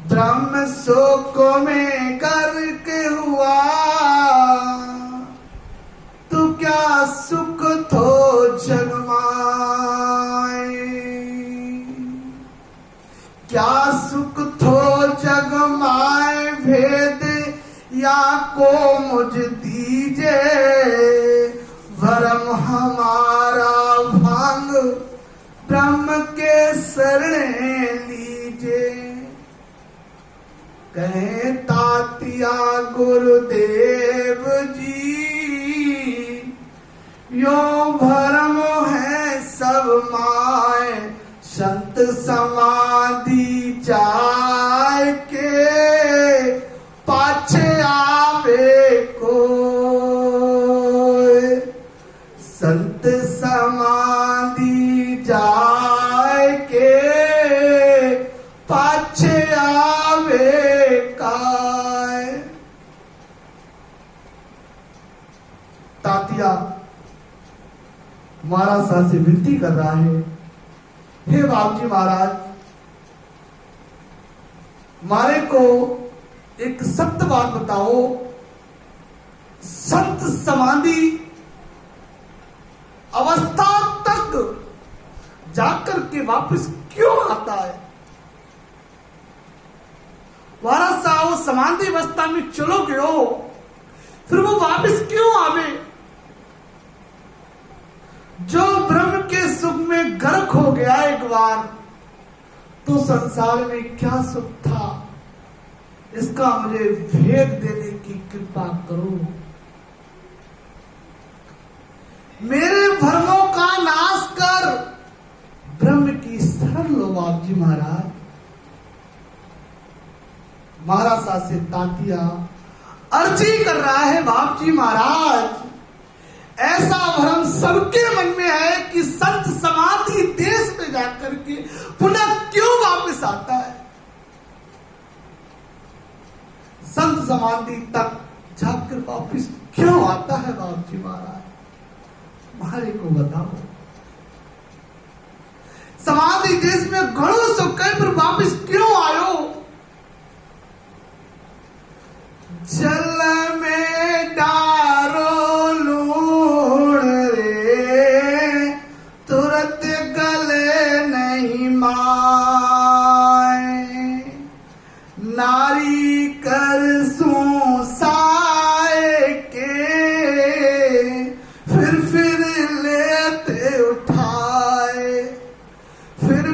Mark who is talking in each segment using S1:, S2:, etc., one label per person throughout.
S1: ब्रह्म शोक में करके हुआ, तू क्या सुख थो जग माए, क्या सुख थो जग माए भेद या को मुझ दीजे, भरम हमारा भांग ब्रह्म के शरण लीजे। कहे तातिया गुरुदेव जी, यो भरम है सब माय, संत समाधि जाय के पाछे आवे को, संत समाधि जाय के पाछे आवे काय। तातिया महाराज साहब से विनती कर रहा है, हे बाबूजी महाराज, मारे को एक सत्य बात बताओ, संत समाधि अवस्था तक जाकर के वापस क्यों आता है? महाराज साहब समाधि अवस्था में चलो गए हो, फिर वो वापस क्यों आवे? जो ब्रह्म के सुख में गर्क हो गया एक बार, तो संसार में क्या सुख था, इसका मुझे भेद देने की कृपा करो। मेरे भ्रमों का नाश कर ब्रह्म की शरण लो बाबूजी महाराज। महाराज साहब से तातिया अर्जी कर रहा है, बाबूजी महाराज, ऐसा भ्रम सबके मन में है कि संत समाधि देश में जाकर के पुनः क्यों वापस आता है? संत समाधि तक जाकर वापस क्यों आता है बाबूजी महाराज? हमारे को बताओ। समाधि देश में घणो सुख है, पर वापस क्यों आयो? जल में डारो लूण रे, तुरंत गले नहीं माए, नारी कर साए के फिर लेते उठाए, फिर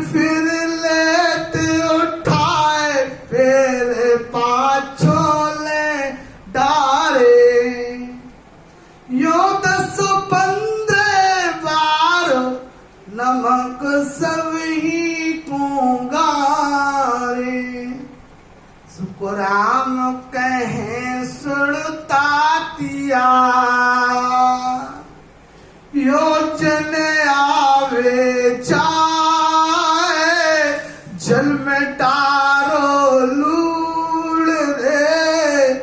S1: लेते उठाए, फिर पाछो डारे, यो 10-15 बार नमक सभी को गारे। सुखराम कहे सुनता तिया, योजन आवे जाए, जल में डारो लूण रे,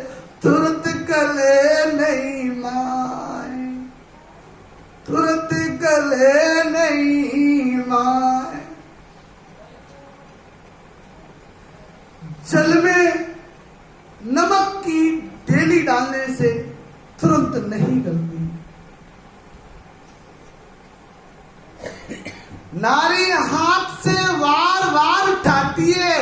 S1: तुरंत गले नहीं माए, तुरंत गले नहीं माए। जल में नमक की डेली डालने से तुरंत नहीं गलती। नारी हाथ से वार वार उठाती है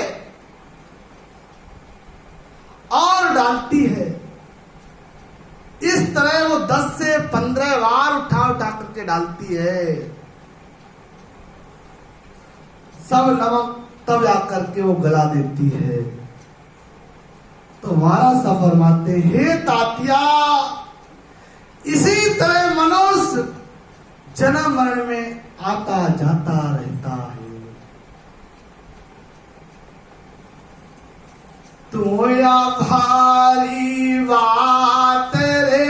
S1: और डालती है, इस तरह वो 10 से 15 बार उठा करके डालती है। सब नमक तब आकर के वो गला देती है। तो महाराज साहब फरमाते, हे तातिया, इसी तरह मनुष्य जन्म मरण में आता जाता रहता है। तू या भारी बात रे,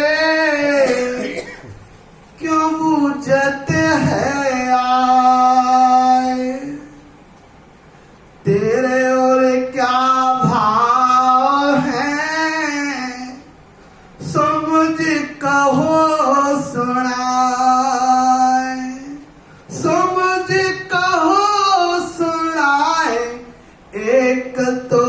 S1: क्यों बूझते है आए, तेरे और क्या भाव है, सो मुझे कहो सुनाए, सो मुझे कहो सुनाए। एक तो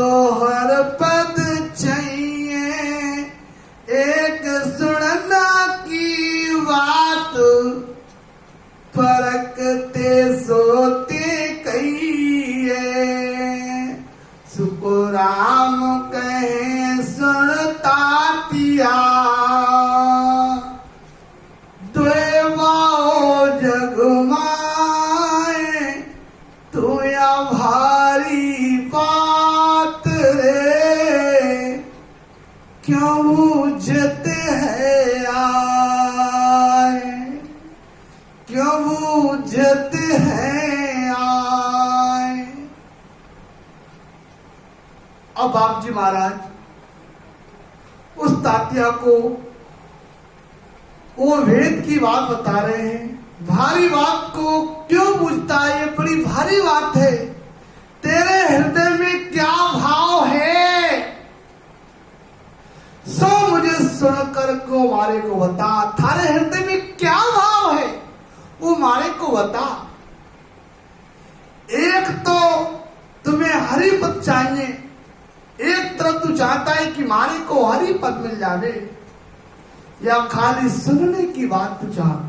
S1: राम कहे सुनता तिया, द्वेवाओ जग माए तू या भारी बात रे, क्यों बूझते है आए, क्यों बूझते हैं आए। अब बाप जी महाराज उस तात्या को वो वेद की बात बता रहे हैं। भारी बात को क्यों बुझता है, ये बड़ी भारी बात है। तेरे हृदय में क्या भाव है, सो मुझे सुनकर को मारे को बता। थारे हृदय में क्या भाव है वो मारे को बता। एक तो तुम्हें हरि पद चाहिए, एक तरफ तू चाहता है कि मारे को हरि पद मिल जावे, या खाली सुनने की बात तू चाहता है।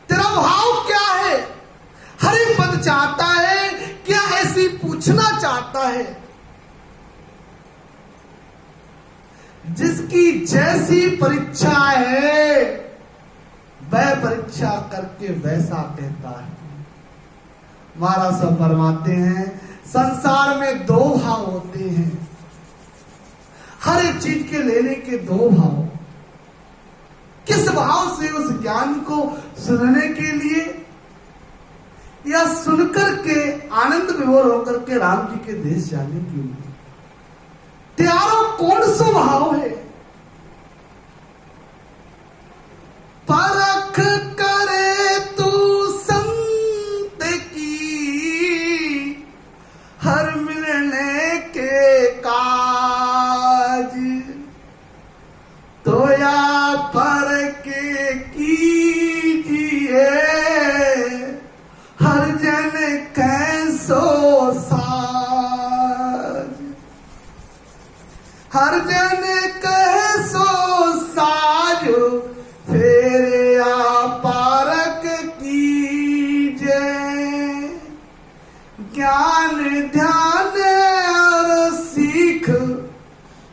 S1: तेरा भाव क्या है, हरि पद चाहता है क्या ऐसी पूछना चाहता है। जिसकी जैसी परीक्षा है वह परीक्षा करके वैसा कहता है। महाराज सब फरमाते हैं संसार में दो भाव होते हैं, हर एक चीज के लेने के दो भाव। किस भाव से, उस ज्ञान को सुनने के लिए या सुनकर के आनंद विभोर होकर के राम जी के देश जाने के लिए। त्यारो कौन सा भाव है। परख करे तू संत की हर मिलने के काज, तो या पर के कीजिए हर जन कैसो साज, हर जन कैसो साज फिर पारक कीजे। ज्ञान ध्यान और सीख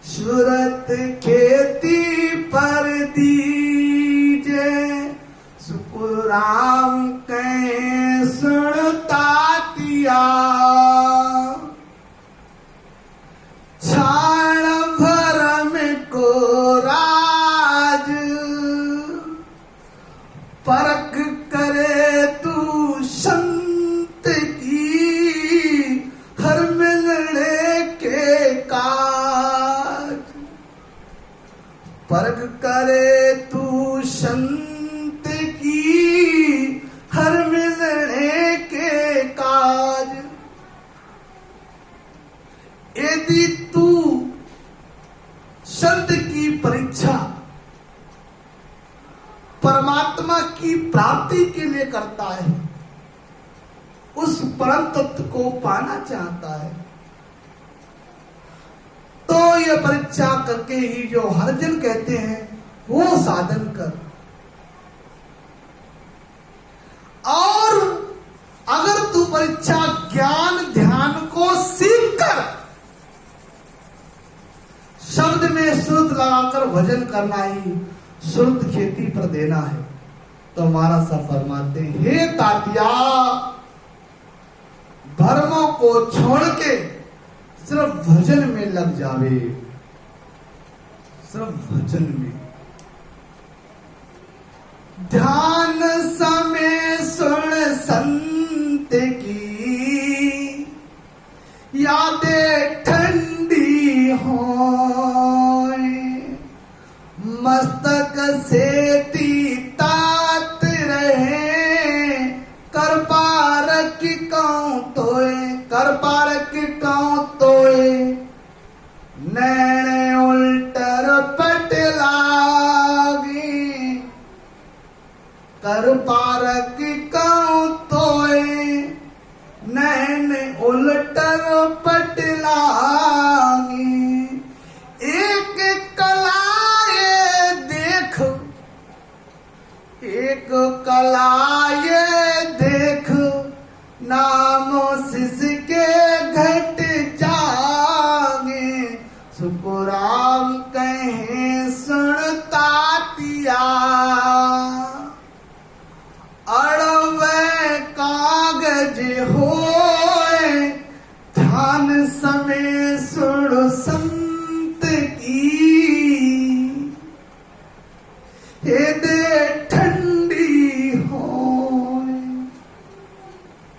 S1: सूरत खेती पर दीजे, सुकुर राम कहे सुनता तिया। क्षण भर में को राज परख करे तू संत की हर मिलने के काज, परख करे तू संत की हर मिलने के काज। यदि तू संत की परीक्षा परमात्मा की प्राप्ति के लिए करता है, उस परम तत्व को पाना चाहता है, तो यह परीक्षा करके ही जो हरिजन कहते हैं वो साधन कर। और अगर तू परीक्षा ज्ञान ध्यान को सीख कर शब्द में श्रुत लगाकर भजन करना ही श्रुत खेती पर देना है, तो हमारा सब फरमाते हैं हे तातिया, धर्मों को छोड़ के सिर्फ भजन में लग जावे, सिर्फ भजन में। ध्यान समय सुन संत की यादें ठंडी होए, मस्तक से तात रहे कर पारक कहूं तोए, कर पारक कहूं तोए। नैने उल्टर पट लागी कर पारक कहूं तोए, नैन उल्टर पट लागी। एक कलाए देख समय सुनो संत की हृदय ठंडी होए।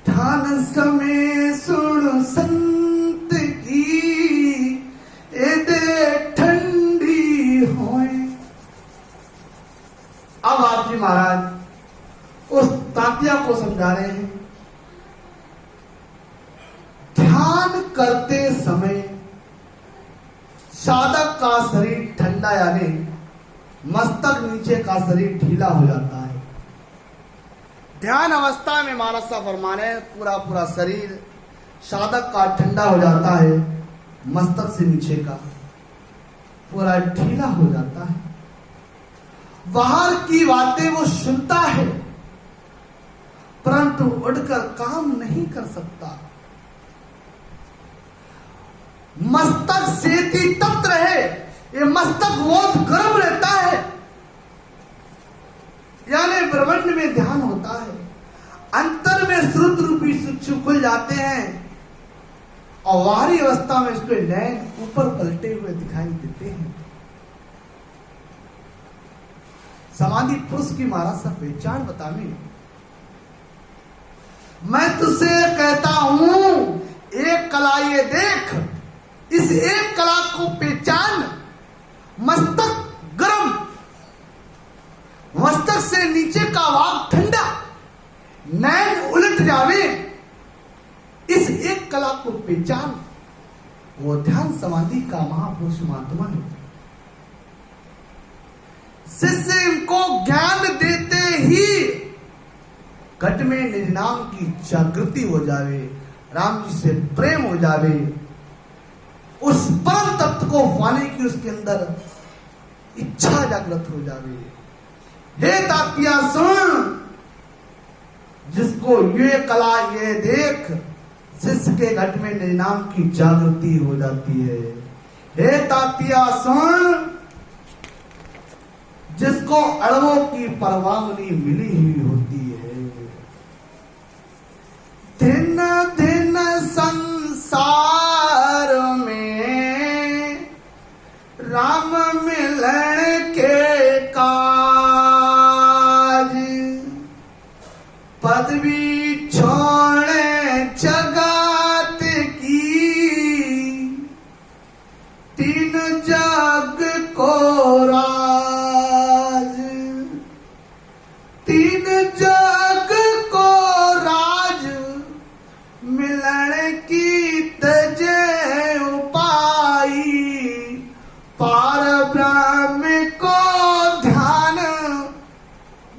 S1: ध्यान समय सुनो संत की हृदय ठंडी होए। अब आप जी महाराज उस तात्या को समझा रहे हैं, ध्यान करते समय साधक का शरीर ठंडा यानी मस्तक नीचे का शरीर ढीला हो जाता है। ध्यान अवस्था में महाराज साहब फरमाने पूरा पूरा शरीर साधक का ठंडा हो जाता है, मस्तक से नीचे का पूरा ढीला हो जाता है। बाहर की बातें वो सुनता है परंतु उठकर काम नहीं कर सकता। मस्तक सेती तप्त रहे, ये मस्तक बहुत गर्म रहता है, यानी ब्रह्मांड में ध्यान होता है, अंतर में श्रुत रूपी चक्षु खुल जाते हैं और बाहरी अवस्था में इसके नयन ऊपर पलटे हुए दिखाई देते हैं। समाधि पुरुष की महाराज सब पहचान बतावे। मैं तुझसे कहता हूं एक कला ये देख, इस एक कला को पहचान। मस्तक गर्म, मस्तक से नीचे का भाग ठंडा, नैन उलट जावे, इस एक कला को पहचान। वो ध्यान समाधि का महापुरुष महात्मा है। शिष्य को ज्ञान देते ही घट में निज नाम की जागृति हो जावे, राम जी से प्रेम हो जावे, उस परम तत्व को पाने की उसके अंदर इच्छा जागृत हो जावे। हे तात्या सुन, जिसको ये कला ये देख, शिष्य के घट में निज नाम की जागृति हो जाती है। हे तात्या सुन, जिसको अड़वों की परवानगी मिली ही होती है। दिन दिन संसार में राम मिलन के काज, पदवी छोड़े जगत की, तीन जग को राज, तीन जग को राज, मिलन की तजे उपाई, पार ब्रह्म को ध्यान,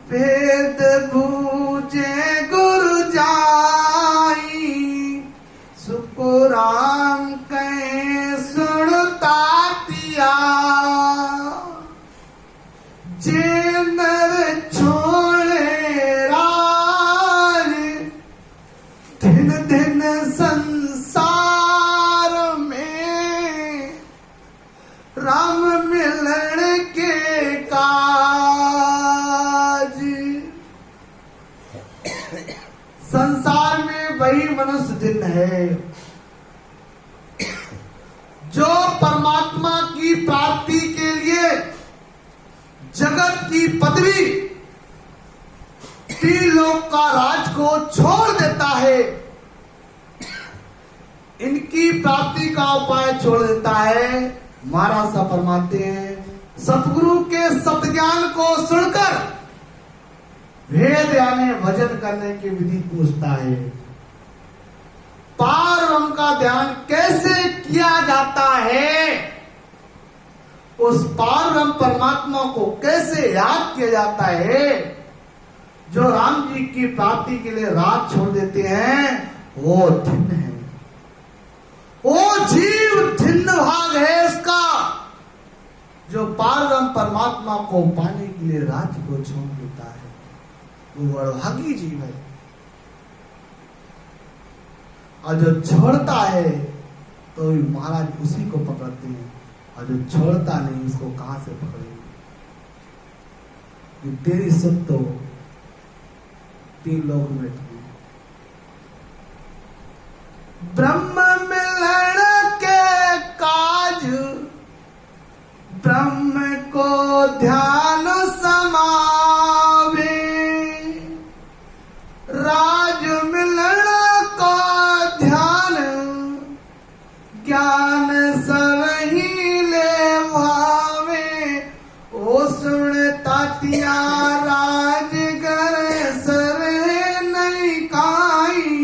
S1: वेद बूझे गुरु जाई, सुखराम कहे सुनता तिया, जे नर छोड़े राज, दिन दिन संसार में राम मिलन के काज। संसार में वही मनुष्य दिन है जो परमात्मा की प्राप्ति के लिए जगत की पदवी, त्रिलोक का राज को छोड़ देता है, इनकी प्राप्ति का उपाय छोड़ देता है। महाराज साहब फरमाते हैं, सतगुरु के सत्य ज्ञान को सुनकर वेद यानी भजन करने की विधि पूछता है। पार ब्रह्म का ध्यान कैसे किया जाता है, उस पार ब्रह्म परमात्मा को कैसे याद किया जाता है, जो राम जी की प्राप्ति के लिए राज छोड़ देते हैं, वो धन्य है, वो जीव धन्य भाग है उसका, जो पार ब्रह्म परमात्मा को पाने के लिए राज को छोड़ देता है, वो अड़भागी जीव है। और जो छोड़ता है तो महाराज उसी को पकड़ते हैं, और जो छोड़ता नहीं उसको कहां से पकड़ेंगे। तेरी सुख तो तीन लोग में ब्रह्म मिलन ध्यान सब ही ले भावे, ओ सुन तातिया राजगर सर नहीं काई,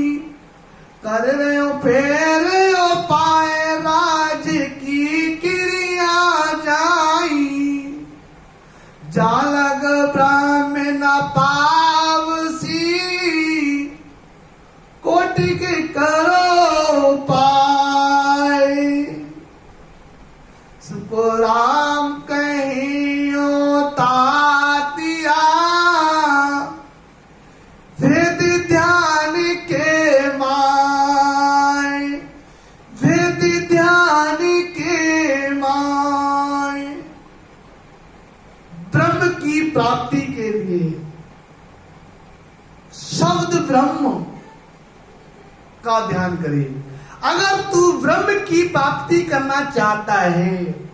S1: कर रहे हो फेर ओ पाए राज की क्रिया जाई, जालग ब्राह्मण पावसी, कोटि के करो पाए, सुको राम कहियो तातिया, वेद ध्यान के माय, वेद ध्यान के माय। ब्रह्म की प्राप्ति के लिए शब्द ब्रह्म का ध्यान करे। अगर तू ब्रह्म की प्राप्ति करना चाहता है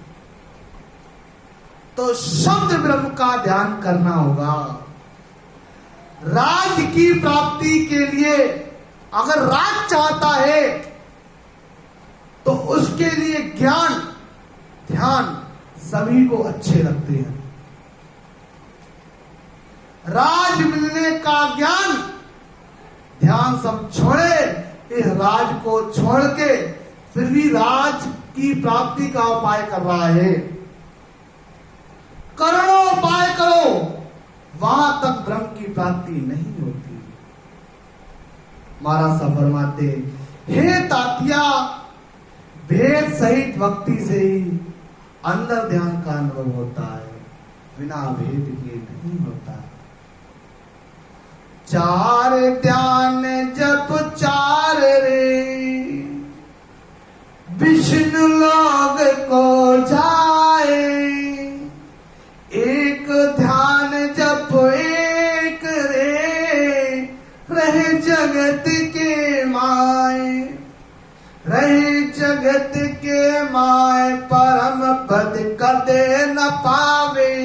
S1: तो शब्द ब्रह्म का ध्यान करना होगा। राज की प्राप्ति के लिए अगर राज चाहता है तो उसके लिए ज्ञान ध्यान सभी को अच्छे लगते हैं। राज मिलने का ज्ञान ध्यान सब छोड़े, इस राज को छोड़ के फिर भी राज की प्राप्ति का उपाय कर रहा है। करोड़ों उपाय करो, वहां तक ब्रह्म की प्राप्ति नहीं होती। महाराज साहब फरमाते, हे तातिया, भेद सहित भक्ति से ही अंदर ध्यान का अनुभव होता है, बिना भेद के नहीं होता है। चार ध्यान जप चार रे, विष्णु लोग को जाए, एक ध्यान जप एक रे, रहे जगत के माए, रहे जगत के माए, परम पद कदे न पावे,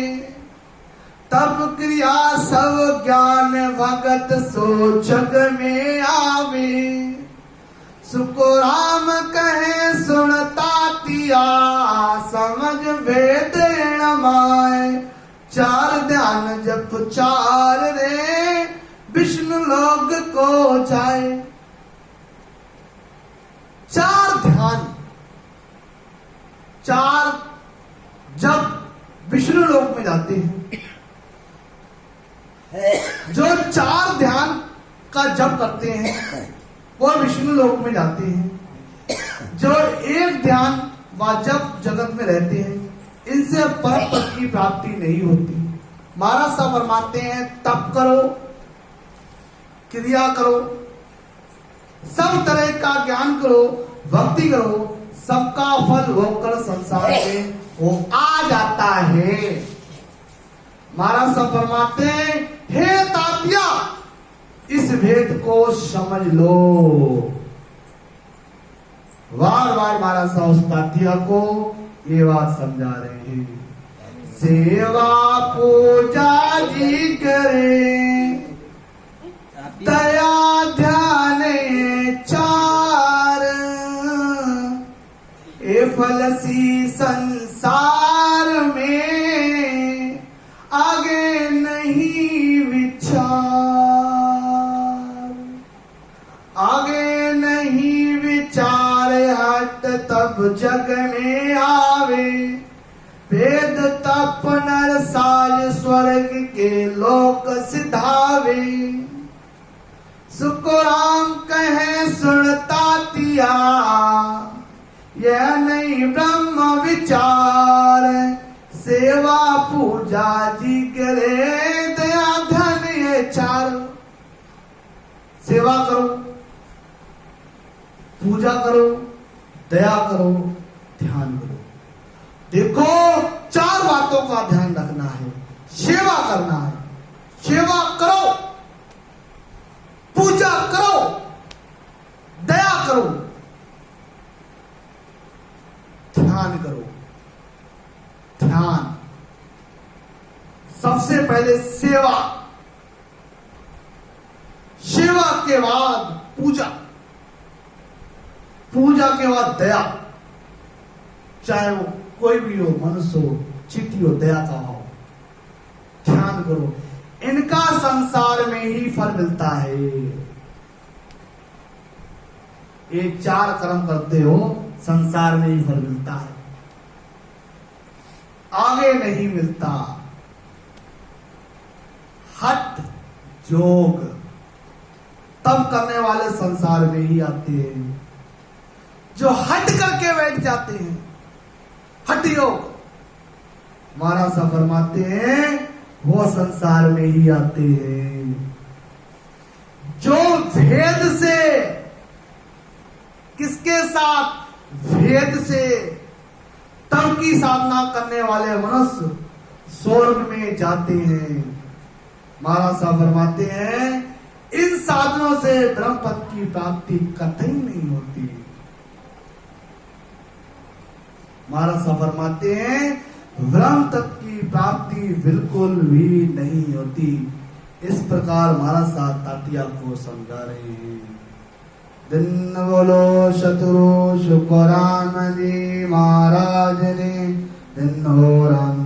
S1: तब क्रिया सब ज्ञान भगत सो जग में आवे। सुको राम कहे सुन तातिया, समझ वेद न माय, चार ध्यान जप चार रे, विष्णु लोग को जाए। चार ध्यान चार जब विष्णु लोक में जाते हैं, जो चार ध्यान का जप करते हैं वो विष्णु लोक में जाते हैं। जो एक ध्यान व जप जगत में रहते हैं, इनसे परम पद की प्राप्ति नहीं होती। महाराज साहब फरमाते हैं, तप करो, क्रिया करो, सब तरह का ज्ञान करो, भक्ति करो, सबका फल होकर संसार में वो आ जाता है। महाराज साहब फरमाते हैं, हे तातिया, इस भेद को समझ लो। बार बार महाराज साहब उस तातिया को ये बात समझा रहे हैं। सेवा पूजा जी करे, दया ध्यान चार, ए फलसी संसार में आगे नहीं विचार, आगे नहीं विचार, हट तब जग में आवे, वेद तप नर साज स्वर्ग के लोक सिधावे। सुको राम कहे सुन तातिया, यह नहीं ब्रह्म विचार, सेवा पूजा जी करे, दया धन ये चार। सेवा करो, पूजा करो, दया करो, ध्यान करो। देखो, चार बातों का ध्यान रखना है। सेवा करना है, सेवा करो, पूजा करो, दया करो, ध्यान करो। ध्यान सबसे पहले सेवा, सेवा के बाद पूजा, पूजा के बाद दया, चाहे वो कोई भी हो, मनुष्य हो, चींटी हो, दया का हो, ध्यान करो, इनका संसार में ही फल मिलता है। ये 4 कर्म करते हो, संसार में ही फल मिलता है, आगे नहीं मिलता। हठ योग तब करने वाले संसार में ही आते हैं। जो हट करके बैठ जाते हैं, हठ योग महाराज साहब फरमाते हैं, वो संसार में ही आते हैं। जो भेद से, किसके साथ? भेद से तप की साधना करने वाले मनुष्य स्वर्ग में जाते हैं। महाराज साहब फरमाते हैं, इन साधनों से ब्रह्म पद की प्राप्ति कतई नहीं होती। महाराज साहब फरमाते हैं, ब्रह्म तत्व की प्राप्ति बिल्कुल भी नहीं होती। इस प्रकार महाराज साहब तातिया को समझा रहे हैं। दिन बोलो शत्रु शुक्रान जी महाराज ने, दिन हो राम